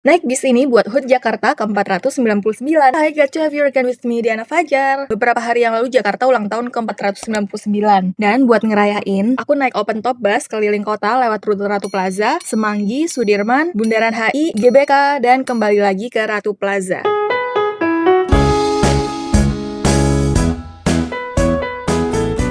Naik bis ini buat HUT Jakarta ke-499. Hai, glad to have you again with me, Diana Fajar. Beberapa hari yang lalu Jakarta ulang tahun ke-499. Dan buat ngerayain, aku naik open top bus keliling kota lewat rute Ratu Plaza, Semanggi, Sudirman, Bundaran HI, GBK, dan kembali lagi ke Ratu Plaza.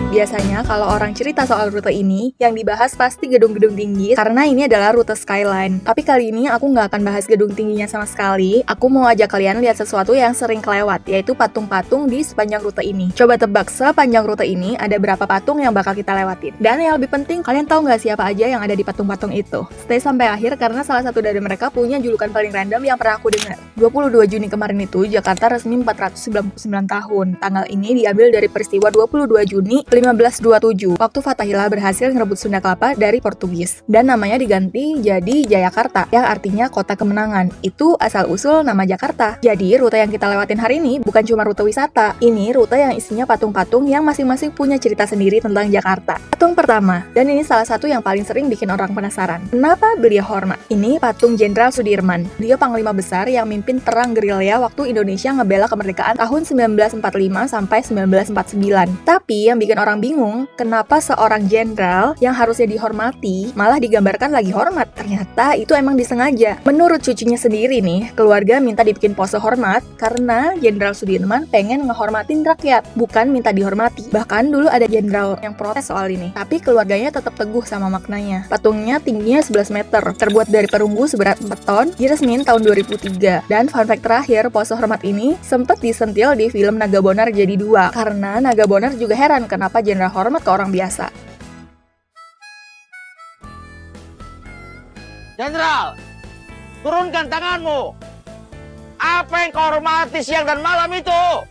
Biasanya kalau orang cerita soal rute ini, yang dibahas pasti gedung-gedung tinggi karena ini adalah rute Skyline. Tapi kali ini aku nggak akan bahas gedung tingginya sama sekali. Aku mau ajak kalian lihat sesuatu yang sering kelewat, yaitu patung-patung di sepanjang rute ini. Coba tebak sepanjang rute ini ada berapa patung yang bakal kita lewatin. Dan yang lebih penting, kalian tahu nggak siapa aja yang ada di patung-patung itu? Stay sampai akhir karena salah satu dari mereka punya julukan paling random yang pernah aku dengar. 22 Juni kemarin itu, Jakarta resmi 499 tahun. Tanggal ini diambil dari peristiwa 22 Juni 1527, waktu Fathahillah berhasil merebut Sunda Kelapa dari Portugis. Dan namanya diganti jadi Jayakarta, yang artinya kota kemenangan. Itu asal-usul nama Jakarta. Jadi, rute yang kita lewatin hari ini bukan cuma rute wisata. Ini rute yang isinya patung-patung yang masing-masing punya cerita sendiri tentang Jakarta. Patung pertama, dan ini salah satu yang paling sering bikin orang penasaran. Kenapa beliau hormat? Ini patung Jenderal Sudirman. Dia panglima besar yang mimpin perang gerilya waktu Indonesia ngebela kemerdekaan tahun 1945 sampai 1949. Tapi yang bikin orang bingung, kenapa seorang jenderal yang harusnya dihormati malah digambarkan lagi hormat? Ternyata itu emang disengaja. Menurut cucunya sendiri nih, keluarga minta dibikin pose hormat karena Jenderal Sudirman pengen ngehormatin rakyat, bukan minta dihormati. Bahkan dulu ada jenderal yang protes soal ini, tapi keluarganya tetap teguh sama maknanya. Patungnya tingginya 11 meter, terbuat dari perunggu seberat 4 ton, diresmin tahun 2003. Dan fun fact terakhir, pose hormat ini sempat disentil di film Naga Bonar Jadi 2, karena Naga Bonar juga heran kenapa jenderal hormat ke orang biasa. Jenderal, turunkan tanganmu. Apa yang kau hormati siang dan malam itu?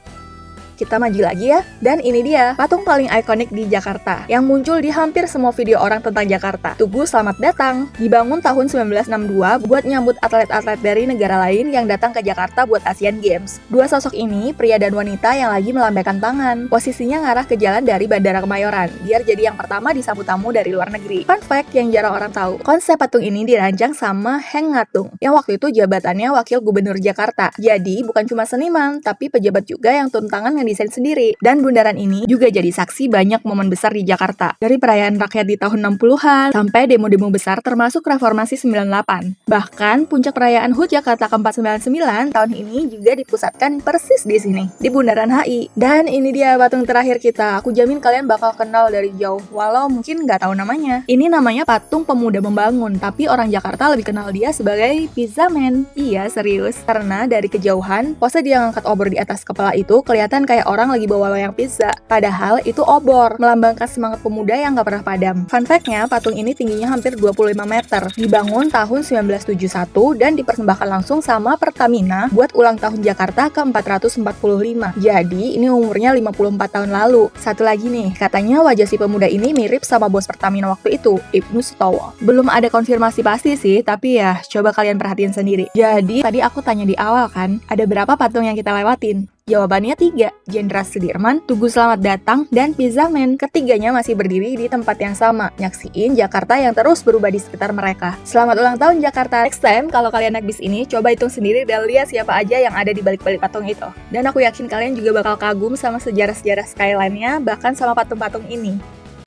Kita maju lagi ya, dan ini dia patung paling ikonik di Jakarta yang muncul di hampir semua video orang tentang Jakarta. Tugu Selamat Datang, dibangun tahun 1962 buat nyambut atlet-atlet dari negara lain yang datang ke Jakarta buat Asian Games. Dua sosok ini, pria dan wanita yang lagi melambaikan tangan. Posisinya ngarah ke jalan dari Bandara Kemayoran, biar jadi yang pertama disambut tamu dari luar negeri. Fun fact yang jarang orang tahu, konsep patung ini dirancang sama Heng Ngatung, yang waktu itu jabatannya Wakil Gubernur Jakarta. Jadi bukan cuma seniman, tapi pejabat juga yang turun tangan desain sendiri. Dan bundaran ini juga jadi saksi banyak momen besar di Jakarta. Dari perayaan rakyat di tahun 60-an sampai demo-demo besar termasuk Reformasi 98. Bahkan puncak perayaan HUT Jakarta ke-499 tahun ini juga dipusatkan persis di sini, di Bundaran HI. Dan ini dia patung terakhir kita. Aku jamin kalian bakal kenal dari jauh, walau mungkin nggak tahu namanya. Ini namanya patung pemuda membangun, tapi orang Jakarta lebih kenal dia sebagai Pizza Man. Iya, serius. Karena dari kejauhan, pose dia ngangkat obor di atas kepala itu kelihatan kayak orang lagi bawa loyang pizza. Padahal itu obor, melambangkan semangat pemuda yang gak pernah padam. Fun fact-nya, patung ini tingginya hampir 25 meter. Dibangun tahun 1971 dan dipersembahkan langsung sama Pertamina buat ulang tahun Jakarta ke-445. Jadi, ini umurnya 54 tahun lalu. Satu lagi nih, katanya wajah si pemuda ini mirip sama bos Pertamina waktu itu, Ibnu Sutowo. Belum ada konfirmasi pasti sih, tapi ya, coba kalian perhatiin sendiri. Jadi, tadi aku tanya di awal kan, ada berapa patung yang kita lewatin? Jawabannya 3, Jenderal Sudirman, Tugu Selamat Datang, dan Pizza Man. Ketiganya masih berdiri di tempat yang sama, nyaksiin Jakarta yang terus berubah di sekitar mereka. Selamat ulang tahun Jakarta! Next time, kalau kalian naik bis ini, coba hitung sendiri dan lihat siapa aja yang ada di balik-balik patung itu. Dan aku yakin kalian juga bakal kagum sama sejarah-sejarah skyline-nya, bahkan sama patung-patung ini.